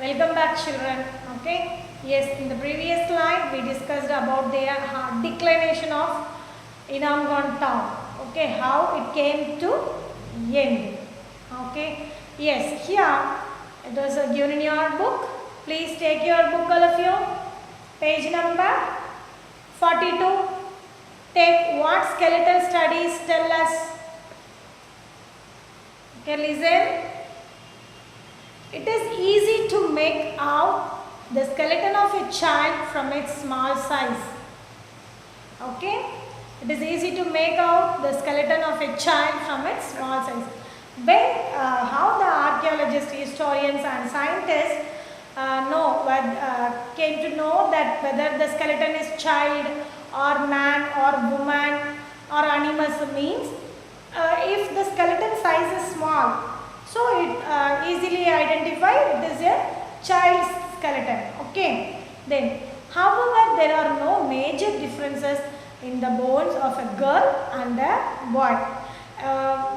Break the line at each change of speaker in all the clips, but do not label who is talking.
Welcome back, children. Okay. Yes, in the previous slide we discussed about the declination of Inamgon town. Okay, how it came to end. Okay. Yes, here it was given in your book. Please take your book, all of you. Page number 42. Take what skeletal studies tell us. Okay, listen. It is easy to make out the skeleton of a child from its small size. Okay? It is easy to make out the skeleton of a child from its small size. How the archaeologists, historians and scientists came to know that whether the skeleton is child or man or woman or animals means if the skeleton size is small, so it easily identified it is a child's skeleton. Okay. Then, however, there are no major differences in the bones of a girl and a boy.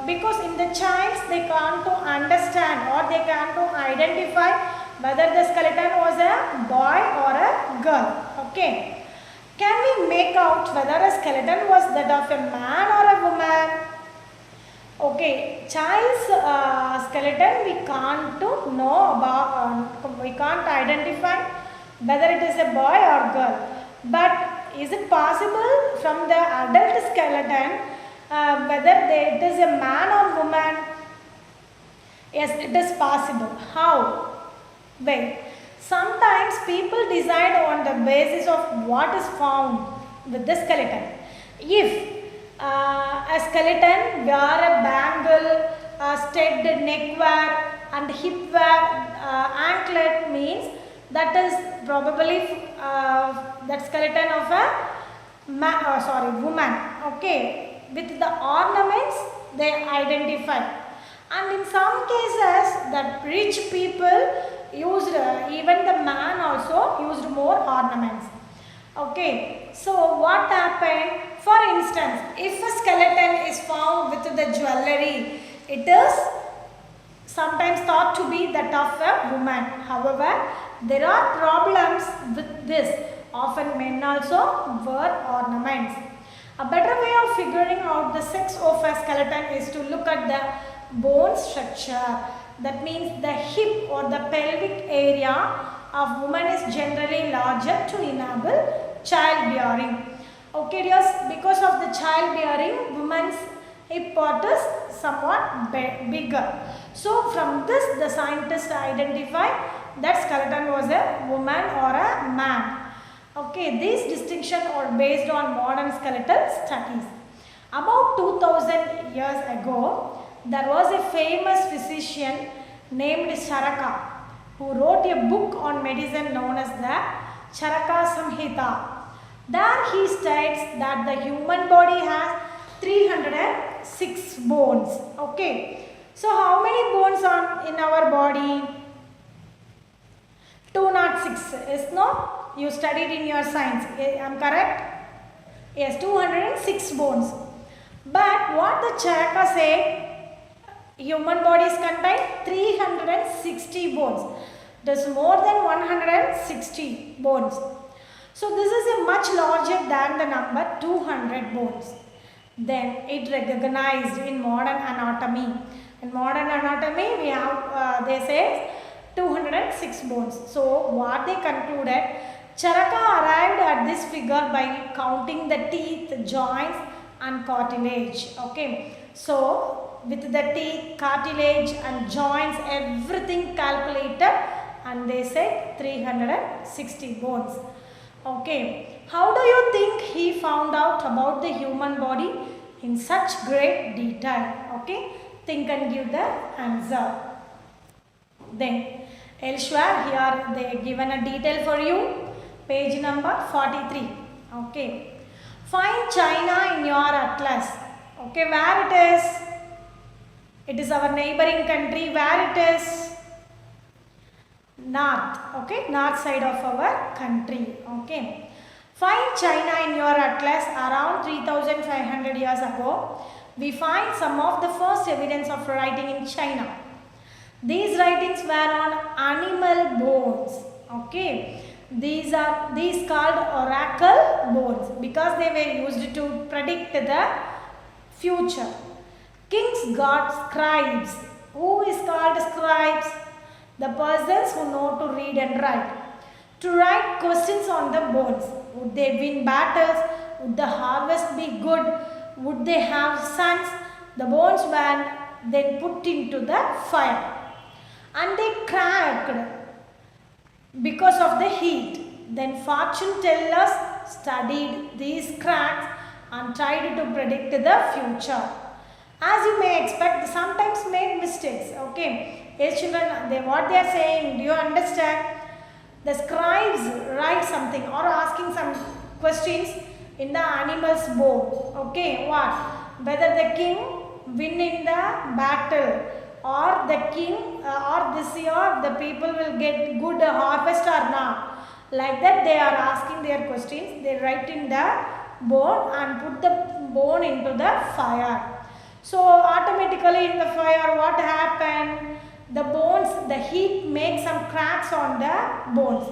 Because in the child's they can't to understand or they can't to identify whether the skeleton was a boy or a girl. Okay. Can we make out whether a skeleton was that of a man or a woman? Okay, child's skeleton we can't know about, we can't identify whether it is a boy or girl. But is it possible from the adult skeleton whether it is a man or woman? Yes, it is possible. How? Well, sometimes people decide on the basis of what is found with the skeleton. If a skeleton wear a bangle, studded neckwear and hipwear, anklet means that is probably that skeleton of a woman. Okay, with the ornaments they identify, and in some cases that rich people used even the man also used more ornaments. Okay, so what happened? For instance, if a skeleton is found with the jewelry, it is sometimes thought to be that of a woman. However, there are problems with this. Often men also wear ornaments. A better way of figuring out the sex of a skeleton is to look at the bone structure. That means the hip or the pelvic area of woman is generally larger to enable childbearing. Okay, dears, because of the childbearing, woman's hip part is somewhat bigger. So, from this, the scientists identified that skeleton was a woman or a man. Okay, these distinctions are based on modern skeletal studies. About 2000 years ago, there was a famous physician named Charaka who wrote a book on medicine known as the Charaka Samhita. There he states that the human body has 306 bones. Okay. So how many bones are in our body? 206. Yes, no? You studied in your science. I am correct? Yes, 206 bones. But what the Charaka said, human bodies contain 360 bones. That is more than 160 bones. So this is a much larger than the number 200 bones. Then it recognized in modern anatomy. In modern anatomy we have they say 206 bones. So what they concluded, Charaka arrived at this figure by counting the teeth, joints and cartilage. Okay. So with the teeth, cartilage and joints, everything calculated, and they said 360 bones. Okay, how do you think he found out about the human body in such great detail? Okay, think and give the answer. Then, elsewhere here they given a detail for you, page number 43. Okay, find China in your atlas. Okay, where it is? It is our neighboring country. Where it is? North. Okay, north side of our country. Okay, find China in your atlas. Around 3500 years ago, we find some of the first evidence of writing in China. These writings were on animal these called oracle bones because they were used to predict the future. Kings got scribes. Who is called scribes? The persons who know to read and write. To write questions on the bones. Would they win battles? Would the harvest be good? Would they have sons? The bones were then put into the fire. And they cracked because of the heat. Then fortune tellers studied these cracks and tried to predict the future. As you may expect, they sometimes made mistakes. Okay, yes children, what they are saying, do you understand? The scribes write something or asking some questions in the animal's bone. Okay, what? Whether the king win in the battle, or the king or this year the people will get good harvest or not. Like that they are asking their questions. They write in the bone and put the bone into the fire. So automatically in the fire what happened? The bones, the heat makes some cracks on the bones.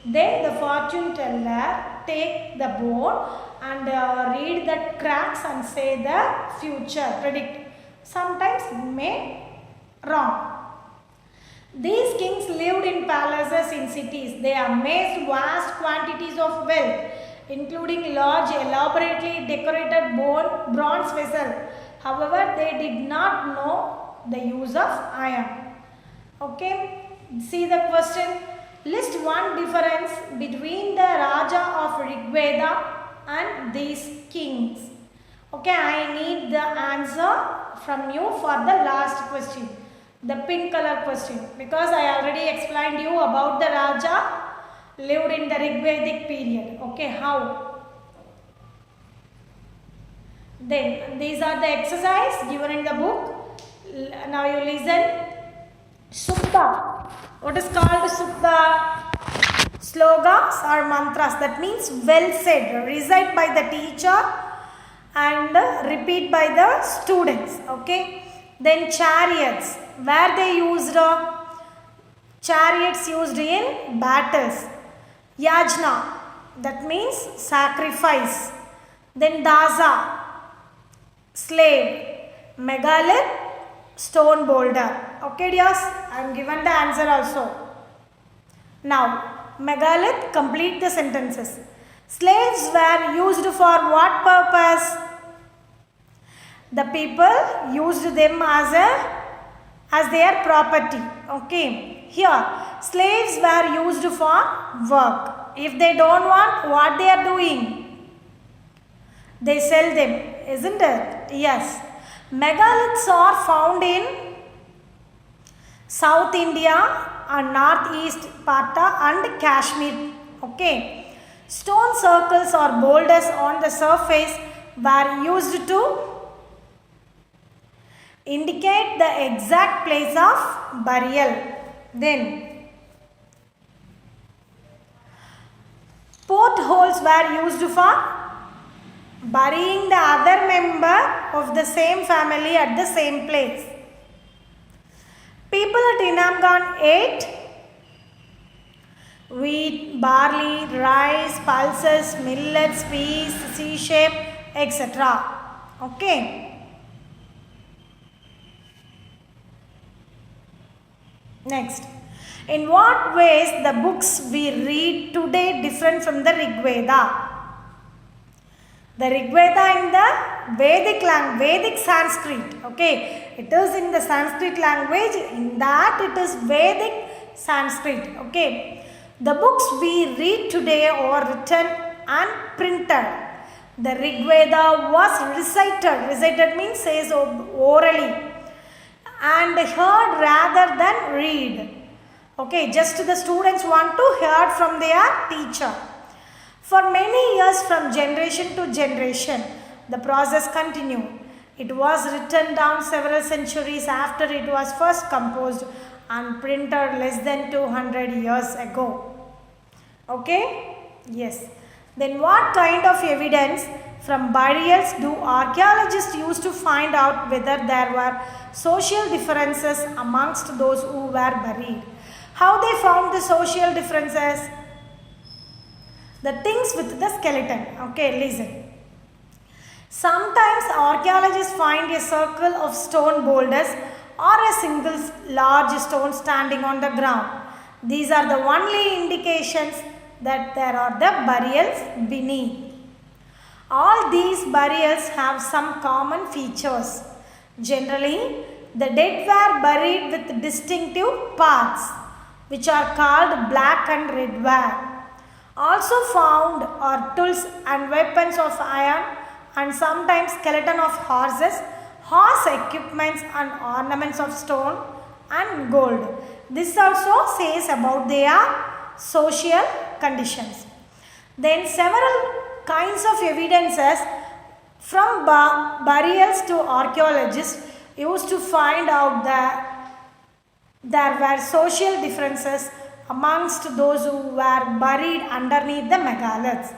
Then the fortune teller take the bone and read the cracks and say the future, predict. Sometimes may wrong. These kings lived in palaces in cities. They amassed vast quantities of wealth, including large, elaborately decorated bronze vessels. However, they did not know the use of iron. Okay, see the question. List one difference between the Raja of Rigveda and these kings. Okay, I need the answer from you for the last question. The pink color question, because I already explained you about the Raja lived in the Rigvedic period. Okay, how? Then these are the exercise given in the book. Now you listen. Sukta. What is called Sukta? Slogas or mantras. That means well said. Recite by the teacher and repeat by the students. Okay. Then chariots. Where they used chariots used in battles. Yajna. That means sacrifice. Then Daza. Slave. Megalith. Stone boulder. Okay dears, I am given the answer also. Now, megalith, complete the sentences. Slaves were used for what purpose? The people used them as their property. Okay. Here, slaves were used for work. If they don't want, what they are doing? They sell them, isn't it? Yes. Megaliths are found in South India and Northeast Pata and Kashmir. Okay. Stone circles or boulders on the surface were used to indicate the exact place of burial. Then, portholes were used for burying the other member of the same family at the same place. People at Inamgan ate wheat, barley, rice, pulses, millets, peas, sea-shape, etc. Okay. Next. In what ways the books we read today different from the Rigveda? The Rigveda in the Vedic Sanskrit. Okay, it is in the Sanskrit language. In that it is Vedic Sanskrit. Okay, the books we read today are written and printed. The Rigveda was recited. Recited means says orally and heard rather than read. Okay, just the students want to hear from their teacher. For many years, from generation to generation, the process continued. It was written down several centuries after it was first composed and printed less than 200 years ago. Okay? Yes. Then what kind of evidence from burials do archaeologists use to find out whether there were social differences amongst those who were buried? How they found the social differences? the things with the skeleton. Okay, listen. Sometimes archaeologists find a circle of stone boulders or a single large stone standing on the ground. These are the only indications that there are the burials beneath. All these burials have some common features. Generally, the dead were buried with distinctive paths, which are called black and red ware. Also found are tools and weapons of iron and sometimes skeleton of horses, horse equipments and ornaments of stone and gold. This also says about their social conditions. Then several kinds of evidences from burials to archaeologists used to find out that there were social differences amongst those who were buried underneath the megaliths.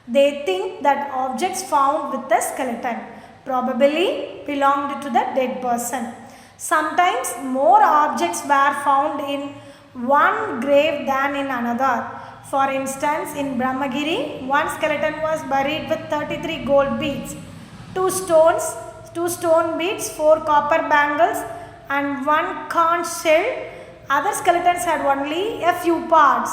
They think that objects found with the skeleton probably belonged to the dead person. Sometimes more objects were found in one grave than in another. For instance, in Brahmagiri, one skeleton was buried with 33 gold beads, 2 stone beads, 4 copper bangles and 1 conch shell. Other skeletons had only a few parts.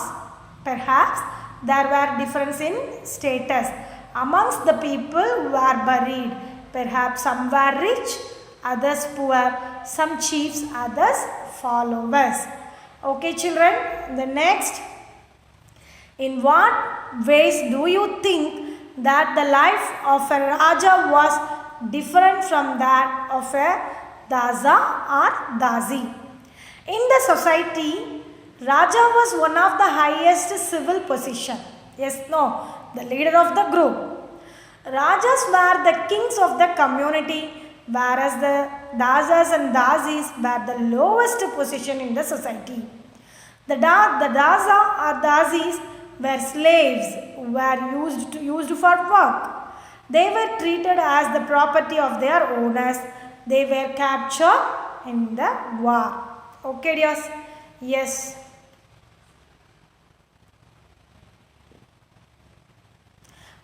Perhaps there were differences in status amongst the people who were buried. Perhaps some were rich, others poor, some chiefs, others followers. Okay children, the next. In what ways do you think that the life of a Raja was different from that of a Daza or Dazi? In the society, Raja was one of the highest civil position. Yes, no, the leader of the group. Rajas were the kings of the community, whereas the Dazas and Dazis were the lowest position in the society. The Daza or Dazis were slaves who were used for work. They were treated as the property of their owners. They were captured in the war. Okay, dears? Yes.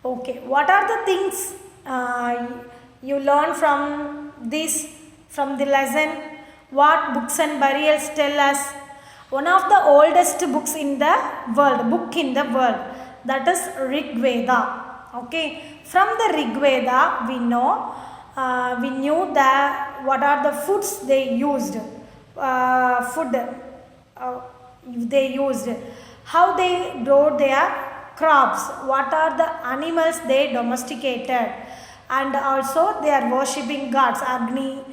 Okay, what are the things you learn from this, from the lesson? What books and burials tell us? One of the oldest books in the world, that is Rig Veda. Okay, from the Rig Veda we knew that what are the foods they used, they used, how they grew their crops, what are the animals they domesticated, and also they are worshipping gods, Agni,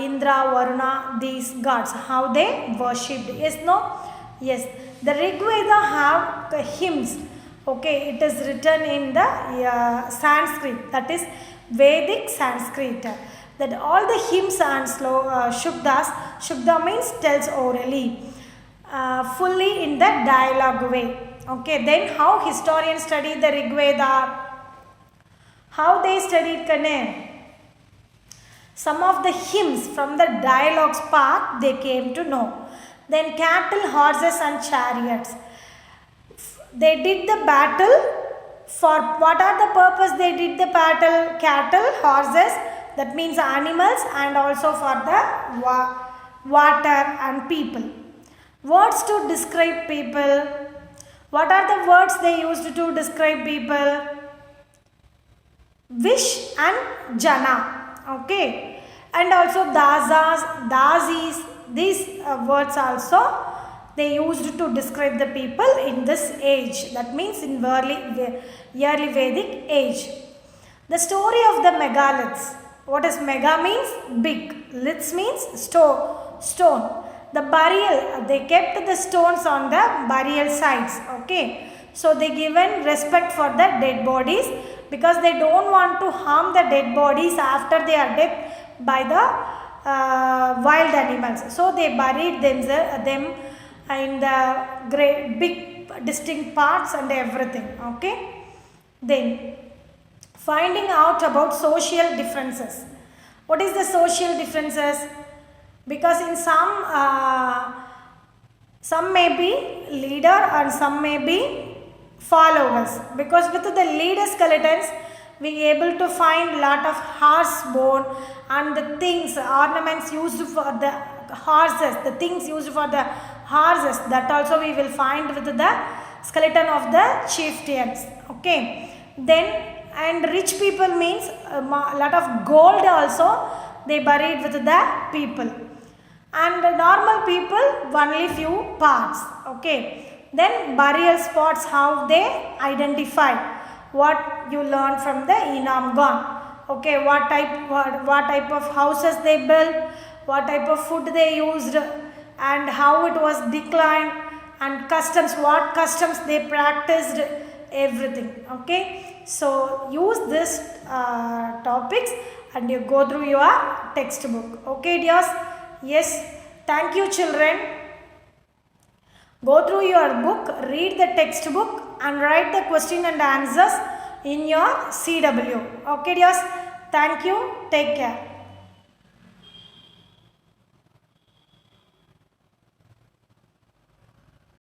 Indra, Varuna, these gods, how they worshipped. Yes, no? Yes. The Rig Veda have the hymns. Okay, it is written in the Sanskrit, that is Vedic Sanskrit. That all the hymns and Shubda means tells orally, fully in the dialogue way. Okay, then how historians study the Rig Veda? How they studied Kane? Some of the hymns from the dialogues part they came to know. Then cattle, horses and chariots. They did the battle. For what are the purpose they did the battle? Cattle, horses, that means animals, and also for the water and people. Words to describe people. What are the words they used to describe people? Vish and Jana. Okay. And also Dazas, Dazis, these words also they used to describe the people in this age. That means in early Vedic age. The story of the megaliths. What is mega means? Big. Liths means stone. The burial, they kept the stones on the burial sites. Okay. So they given respect for the dead bodies because they don't want to harm the dead bodies after they are dead by the wild animals. So they buried them in the great big distinct parts and everything. Okay. Then finding out about social differences. What is the social differences? Because in some may be leader and some may be followers, because with the leader skeletons we able to find lot of horse bone and the things, ornaments used for the horses, the things used for the horses, that also we will find with the skeleton of the chieftains. Okay, then and rich people means a lot of gold also they buried with the people, and normal people only few parts. Okay, then burial spots, how they identify, what you learn from the Enam-Gon. Okay, what type of houses they built, what type of food they used, and how it was declined, and customs, what customs they practiced, everything. Okay, so use this topics and you go through your textbook. Okay dears, yes, thank you children. Go through your book, read the textbook and write the question and answers in your CW. Okay dears, thank you, take care.